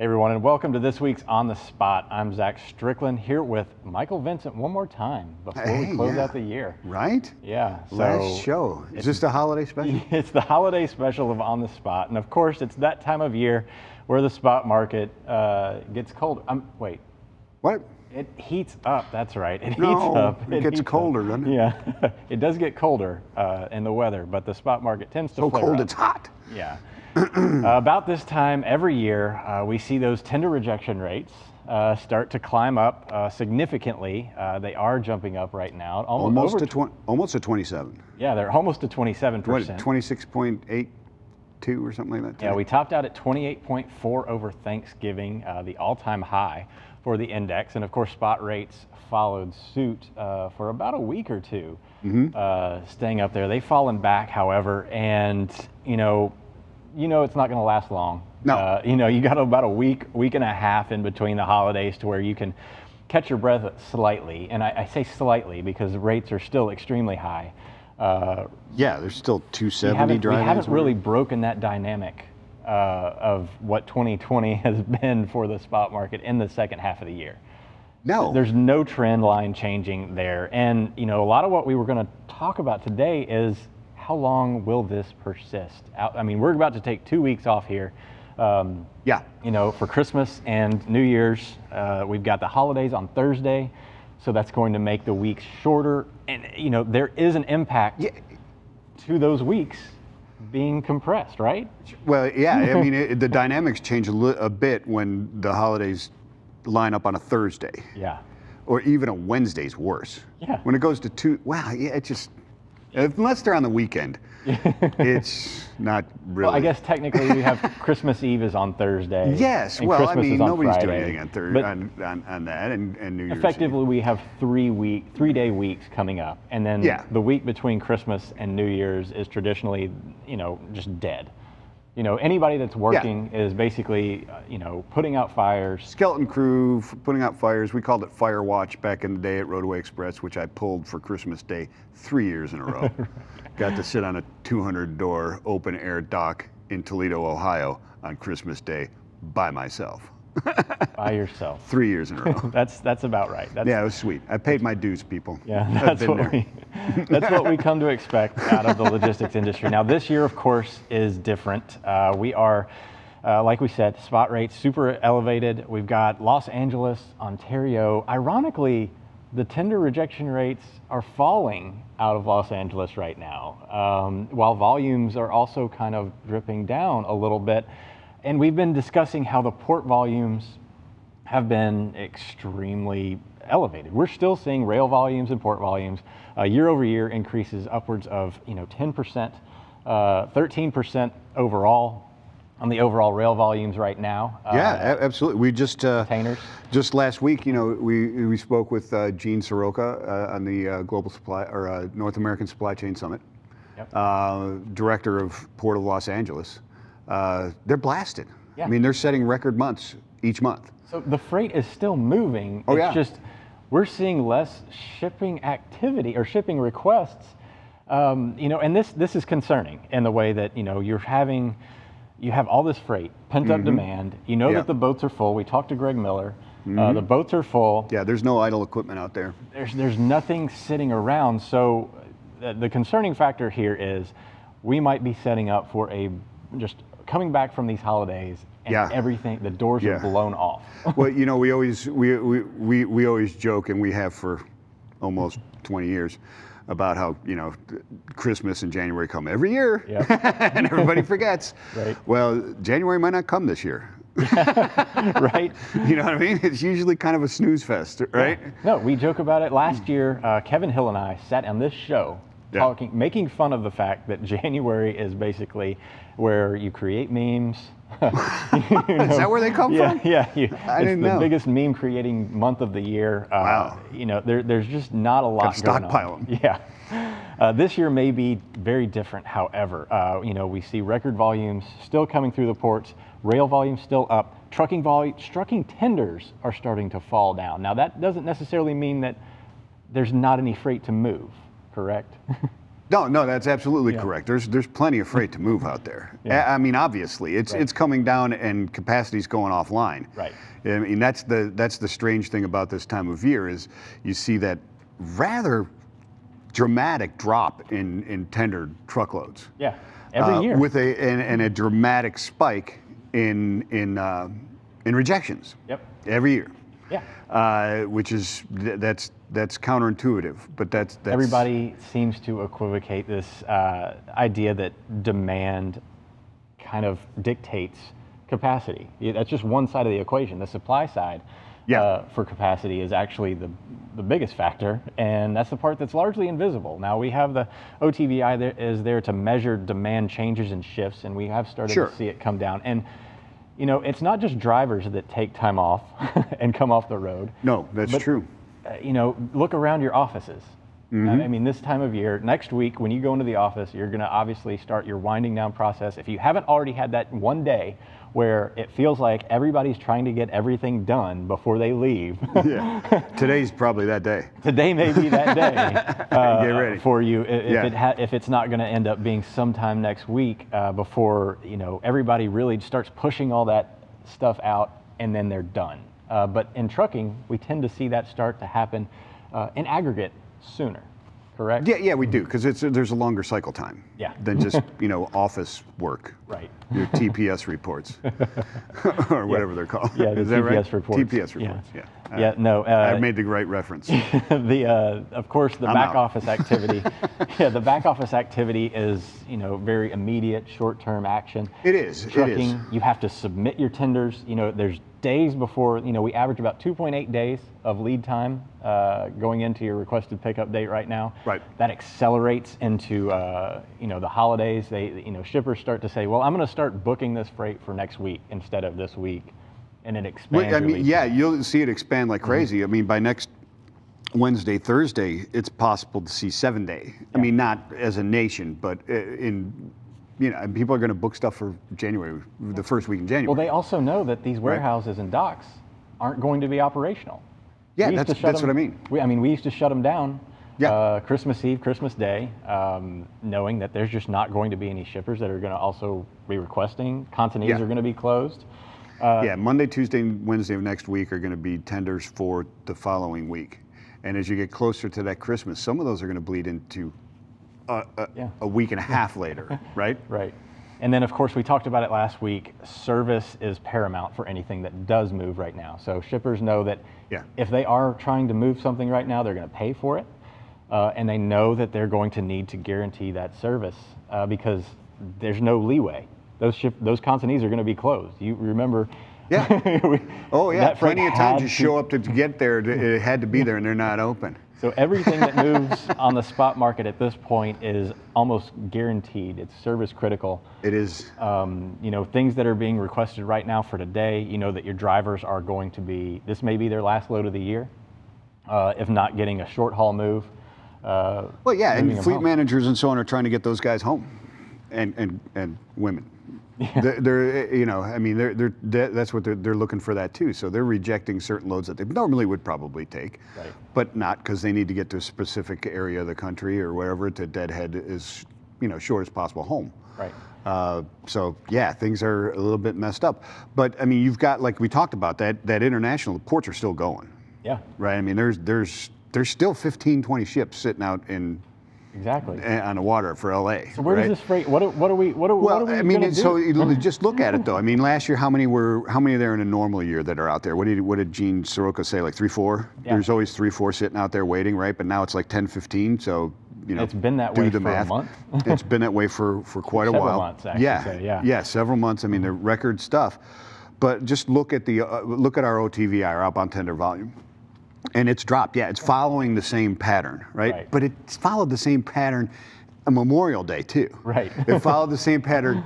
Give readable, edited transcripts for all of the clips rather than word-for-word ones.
Everyone, and welcome to this week's On the Spot. I'm Zach Strickland here with Michael Vincent one more time before we close out the year. Right? Yeah. Last show. Is this the holiday special? It's the holiday special of On the Spot. And of course, it's that time of year where the spot market gets cold. Wait. What? It heats up, that's right. It heats up. It gets colder, doesn't it? Yeah. It does get colder in the weather, but the spot market tends to so flare cold up. it's hot. Yeah. About this time every year, we see those tender rejection rates start to climb up significantly. They are jumping up right now. Almost to 27. Yeah, they're almost to 27%. What, 26.82 or something like that? Yeah, we topped out at 28.4 over Thanksgiving, the all-time high for the index. And of course, spot rates followed suit for about a week or two, staying up there. They've fallen back, however, and you know it's not going to last long. No. You got about a week and a half in between the holidays to where you can catch your breath slightly. And I say slightly because rates are still extremely high. Yeah, there's still 270 driving. We haven't really broken that dynamic of what 2020 has been for the spot market in the second half of the year. No. There's no trend line changing there. And, a lot of what we were going to talk about today is how long will this persist? I mean, we're about to take 2 weeks off here. For Christmas and New Year's. We've got the holidays on Thursday, so that's going to make the weeks shorter. And, there is an impact to those weeks being compressed, right? Well, yeah, I mean, the dynamics change a bit when the holidays line up on a Thursday. Yeah. Or even a Wednesday's worse. Yeah. When it goes to two, it just, unless they're on the weekend, it's not really. Well, I guess technically we have Christmas Eve is on Thursday. Yes, and well, Christmas is on nobody's Friday, doing anything on Thursday on that, and New Year's effectively, Eve. we have 3-day weeks coming up, and then the week between Christmas and New Year's is traditionally, just dead. Anybody that's working is basically, putting out fires. Skeleton crew putting out fires. We called it Fire Watch back in the day at Roadway Express, which I pulled for Christmas Day 3 years in a row. Got to sit on a 200-door open air dock in Toledo, Ohio on Christmas Day by myself. By yourself. 3 years in a row. That's about right. Yeah, it was sweet. I paid my dues, people. Yeah, that's what we come to expect out of the logistics industry. Now, this year, of course, is different. We are, like we said, spot rates super elevated. We've got Los Angeles, Ontario. Ironically, the tender rejection rates are falling out of Los Angeles right now, while volumes are also kind of dripping down a little bit. And we've been discussing how the port volumes have been extremely elevated. We're still seeing rail volumes and port volumes year over year increases upwards of 10%, 13% overall on the overall rail volumes right now. Yeah, absolutely. We just containers. Just last week, we spoke with Gene Soroka on the Global Supply or North American Supply Chain Summit, director of Port of Los Angeles. They're blasted. Yeah. I mean, they're setting record months each month. So the freight is still moving. It's just we're seeing less shipping activity or shipping requests. And this is concerning in the way that you have all this freight, pent up demand. That the boats are full. We talked to Greg Miller. The boats are full. Yeah, there's no idle equipment out there. There's nothing sitting around. So the concerning factor here is we might be setting up for just coming back from these holidays and everything, the doors are blown off. Well, we always joke, and we have for almost 20 years, about how Christmas and January come every year, and everybody forgets. Right. Well, January might not come this year. Right. You know what I mean? It's usually kind of a snooze fest, right? Yeah. No, we joke about it. Last year, Kevin Hill and I sat on this show making fun of the fact that January is basically where you create memes. Is that where they come from? Yeah. I didn't know. It's the biggest meme creating month of the year. Wow. There's just not a lot going on. Stockpile them. Yeah. This year may be very different, however. We see record volumes still coming through the ports, rail volumes still up, trucking tenders are starting to fall down. Now, that doesn't necessarily mean that there's not any freight to move, correct? No, that's absolutely correct. There's plenty of freight to move out there. I mean, obviously, it's coming down and capacity's going offline. Right. I mean, that's the strange thing about this time of year is you see that rather dramatic drop in tendered truckloads. Yeah. Every year. With a dramatic spike in rejections. Yep. Every year. Yeah. Which is that's counterintuitive, but that's everybody seems to equivocate this idea that demand kind of dictates capacity. That's just one side of the equation. The supply side for capacity is actually the biggest factor, and that's the part that's largely invisible. Now we have the OTVI that is there to measure demand changes and shifts, and we have started to see it come down. And you know, it's not just drivers that take time off and come off the road. No, that's true. You know, look around your offices. I mean, this time of year, next week, when you go into the office, you're going to obviously start your winding down process. If you haven't already had that one day where it feels like everybody's trying to get everything done before they leave. Today's probably that day. Today may be that day Get ready. for you if it's not going to end up being sometime next week before, you know, everybody really starts pushing all that stuff out and then they're done. But in trucking, we tend to see that start to happen in aggregate sooner, correct? Yeah, we do, because there's a longer cycle time than just, you know, office work. Right. Your TPS reports, or whatever they're called. Yeah, the Is that TPS right? reports. TPS reports, I made the right reference. Of course, the back office activity. The back office activity is, you know, very immediate, short-term action. It is. Trucking, you have to submit your tenders. You know, there's days before. You know, we average about 2.8 days of lead time going into your requested pickup date right now. Right. That accelerates into you know, the holidays. Shippers start to say, well, I'm going to start booking this freight for next week instead of this week, and it expands. I mean, you'll see it expand like crazy. I mean, by next Wednesday, Thursday, it's possible to see 7-day. I mean, not as a nation, but you know, people are going to book stuff for January, the first week in January. Well, they also know that these warehouses and docks aren't going to be operational. Yeah, that's what I mean. We used to shut them down Christmas Eve, Christmas Day, knowing that there's just not going to be any shippers that are going to also be requesting. Continents are going to be closed. Monday, Tuesday, and Wednesday of next week are going to be tenders for the following week. And as you get closer to that Christmas, some of those are going to bleed into a week and a half later, right? Right. And then, of course, we talked about it last week. Service is paramount for anything that does move right now. So shippers know that if they are trying to move something right now, they're going to pay for it. And they know that they're going to need to guarantee that service because there's no leeway. Those consignees are going to be closed. You remember? Yeah. Plenty of times you show up to get there, it had to be there, and they're not open. So everything that moves on the spot market at this point is almost guaranteed. It's service critical. It is. You know, things that are being requested right now for today, you know that your drivers are going to be, this may be their last load of the year, if not getting a short haul move. And fleet managers and so on are trying to get those guys home, and women. They're you know, I mean, that's what they're looking for that too. So they're rejecting certain loads that they normally would probably take, but not because they need to get to a specific area of the country or wherever to deadhead is, you know, short as possible home. Right. So things are a little bit messed up. But I mean, you've got, like we talked about, that international, the ports are still going. Yeah. Right. I mean, there's still 15, 20 ships sitting out in. Exactly. On the water for LA. So where does this freight? What are we I mean, do? So just look at it though. I mean, last year, how many are there in a normal year that are out there? What did Gene Soroka say? Like 3, 4? Yeah. There's always 3, 4 sitting out there waiting, right? But now it's like 10, 15. So you know, it's been that way for a month. It's been that way for quite a while. Several months, actually. Several months. I mean, they're record stuff. But just look at our OTVI, our outbound tender volume. And it's dropped. Yeah, it's following the same pattern, right? But it's followed the same pattern on Memorial Day too. Right. It followed the same pattern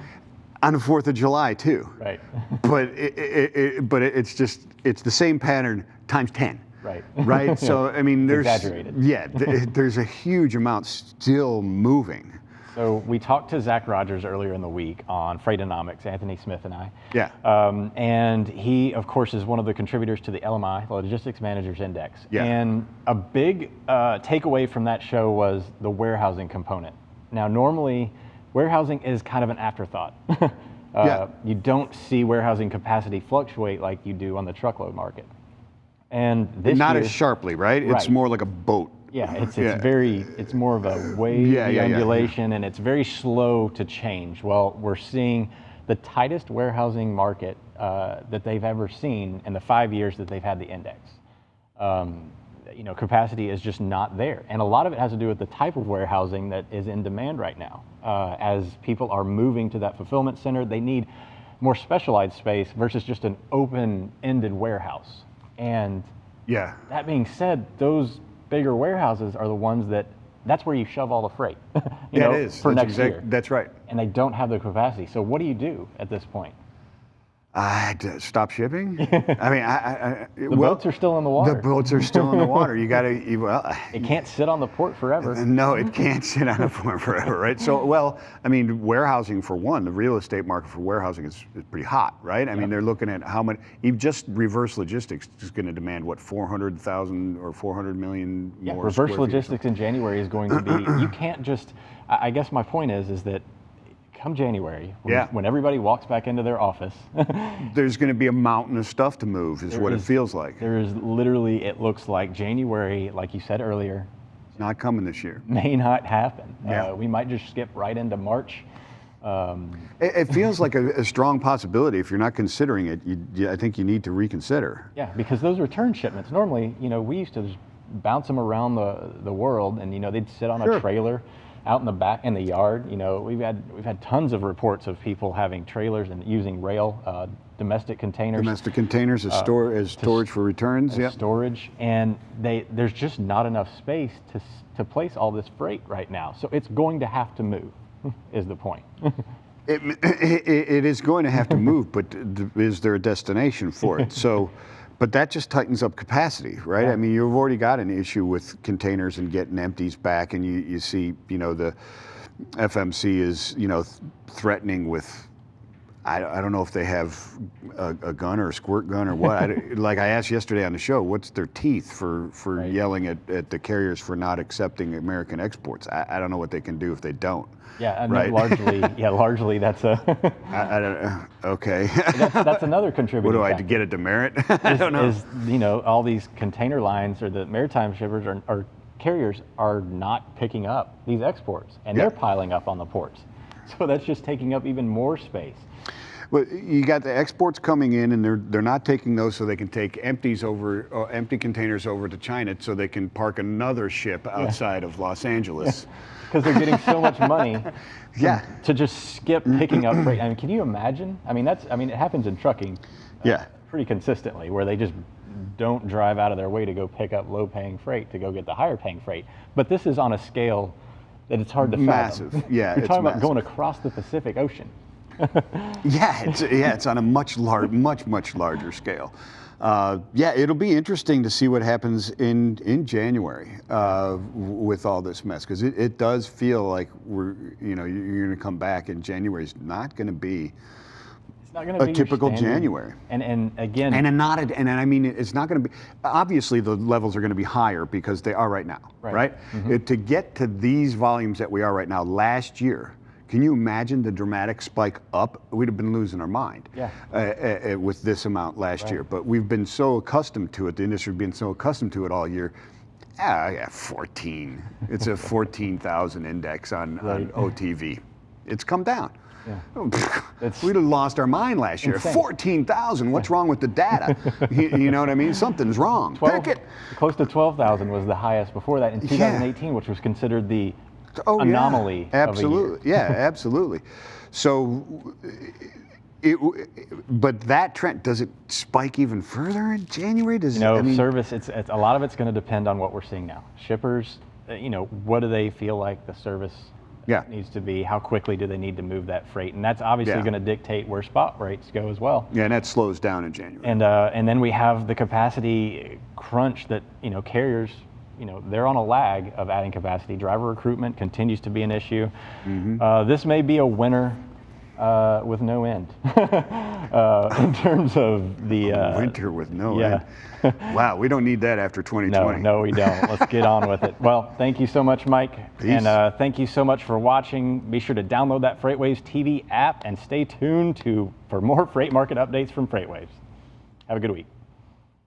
on the 4th of July too. Right. But it's the same pattern times 10. Right. Right. So I mean, there's exaggerated. Yeah, there's a huge amount still moving. So we talked to Zach Rogers earlier in the week on Freightonomics, Anthony Smith and I. Yeah. And he, of course, is one of the contributors to the LMI, the Logistics Managers Index. Yeah. And a big takeaway from that show was the warehousing component Now, normally, warehousing is kind of an afterthought. You don't see warehousing capacity fluctuate like you do on the truckload market. And this Not year, as sharply, right? It's more like a boat. Yeah, it's more of a wave undulation, and it's very slow to change. Well, we're seeing the tightest warehousing market that they've ever seen in the 5 years that they've had the index. Capacity is just not there. And a lot of it has to do with the type of warehousing that is in demand right now. As people are moving to that fulfillment center, they need more specialized space versus just an open-ended warehouse. And that being said, those bigger warehouses are the ones that's where you shove all the freight for next year. That's right. And they don't have the capacity. So what do you do at this point? Stop shipping? The boats are still in the water. The boats are still in the water. It can't sit on the port forever. No, it can't sit on the port forever, right? So, warehousing for one, the real estate market for warehousing is pretty hot, right? I mean, they're looking at how much, even just reverse logistics is going to demand, 400,000 or 400 million more reverse logistics in January is going to be, you can't just, I guess my point is that come January, when everybody walks back into their office, there's going to be a mountain of stuff to move, is what it feels like. There is literally, it looks like January, like you said earlier, it's not coming this year. May not happen. We might just skip right into March. It feels like a strong possibility. If you're not considering it, I think you need to reconsider. Yeah, because those return shipments, normally, we used to just bounce them around the world, and they'd sit on a trailer out in the back in the yard. We've had tons of reports of people having trailers and using rail, domestic containers. Domestic containers as storage for returns. Storage, and there's just not enough space to place all this freight right now. So it's going to have to move, is the point. It is going to have to move, but is there a destination for it? So. But that just tightens up capacity, right? Yeah. I mean, you've already got an issue with containers and getting empties back, and you see, the FMC is, threatening with, I don't know if they have a gun or a squirt gun or what. Like I asked yesterday on the show, what's their teeth for yelling at the carriers for not accepting American exports? I don't know what they can do if they don't. Yeah, I mean, largely that's a. I don't know. Okay. that's another contributing. What do I factor. get a demerit? I don't know. All these container lines or the maritime shippers or carriers are not picking up these exports, and they're piling up on the ports. So that's just taking up even more space. But you got the exports coming in, and they're not taking those, so they can take empty containers over to China, so they can park another ship outside of Los Angeles. Because they're getting so much money to just skip picking up freight. I mean, can you imagine? I mean, it happens in trucking pretty consistently, where they just don't drive out of their way to go pick up low-paying freight to go get the higher-paying freight. But this is on a scale that it's hard to fathom. Massive. Yeah, You're talking about going across the Pacific Ocean. It's on a much larger scale. It'll be interesting to see what happens in January with all this mess, because it does feel like you're going to come back, and January is not going to be a typical January. And again, I mean, it's not going to be. Obviously, the levels are going to be higher because they are right now, right? Mm-hmm. To get to these volumes that we are right now, last year. Can you imagine the dramatic spike up? We'd have been losing our mind with this amount last year. But we've been so accustomed to it, the industry been so accustomed to it all year. 14. It's a 14,000 index on OTV. It's come down. Yeah. We'd have lost our mind last year. 14,000. What's wrong with the data? You know what I mean? Something's wrong. Pick it. Close to 12,000 was the highest before that in 2018, which was considered the anomaly. Absolutely. Absolutely. So, but that trend, does it spike even further in January? Service. It's a lot of it's going to depend on what we're seeing now. Shippers, what do they feel like the service needs to be? How quickly do they need to move that freight? And that's obviously going to dictate where spot rates go as well. Yeah, and that slows down in January. And then we have the capacity crunch that carriers. They're on a lag of adding capacity. Driver recruitment continues to be an issue. Mm-hmm. This may be a winter with no end. In terms of the winter with no yeah. end. Wow, we don't need that after 2020. No, we don't. Let's get on with it. Well, thank you so much, Mike. Peace. And thank you so much for watching. Be sure to download that FreightWaves TV app and stay tuned for more freight market updates from FreightWaves. Have a good week.